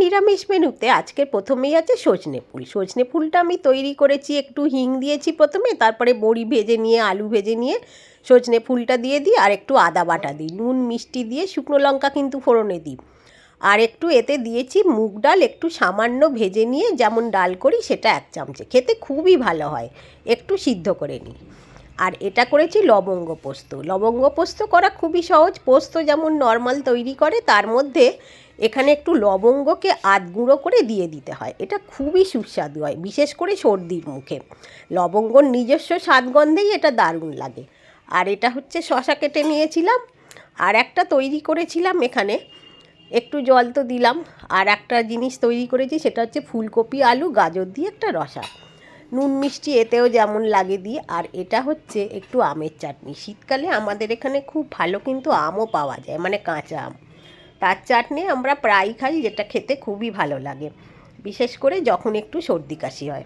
নিরামিষ মেনুতে আজকে প্রথমেই আছে সজনে ফুল। সজনে ফুলটা আমি তৈরি করেছি, একটু হিং দিয়েছি প্রথমে, তারপরে বড়ি ভেজে নিয়ে আলু ভেজে নিয়ে সজনে ফুলটা দিয়ে দিই, আর একটু আদা বাটা দিই, নুন মিষ্টি দিয়ে, শুকনো লঙ্কা কিন্তু ফোড়নে দিই। আর একটু এতে দিয়েছি মুগ ডাল, একটু সামান্য ভেজে নিয়ে যেমন ডাল করি সেটা 1 চামচে, খেতে খুবই ভালো হয়। একটু সিদ্ধ করে নিই। আর এটা করেছি লবঙ্গ পোস্ত। লবঙ্গ পোস্ত করা খুবই সহজ। পোস্ত যেমন নর্মাল তৈরি করে তার মধ্যে এখানে একটু লবঙ্গকে আধগুঁড়ো করে দিয়ে দিতে হয়। এটা খুবই সুস্বাদু হয়, বিশেষ করে সর্দির মুখে। লবঙ্গর নিজস্ব স্বাদগন্ধেই এটা দারুণ লাগে। আর এটা হচ্ছে শসা কেটে নিয়েছিলাম, আর একটা তৈরি করেছিলাম এখানে, একটু জল তো দিলাম। আর একটা জিনিস তৈরি করেছি সেটা হচ্ছে ফুলকপি আলু গাজর দিয়ে একটা রসা, নুন মিষ্টি এতেও যেমন লাগে দিই। আর এটা হচ্ছে একটু আমের চাটনি। শীতকালে আমাদের এখানে খুব ভালো কিন্তু আমও পাওয়া যায়, মানে কাঁচা আম। তার চাটনি আমরা প্রায়ই খাই, যেটা খেতে খুবই ভালো লাগে, বিশেষ করে যখন একটু সর্দি কাশি হয়।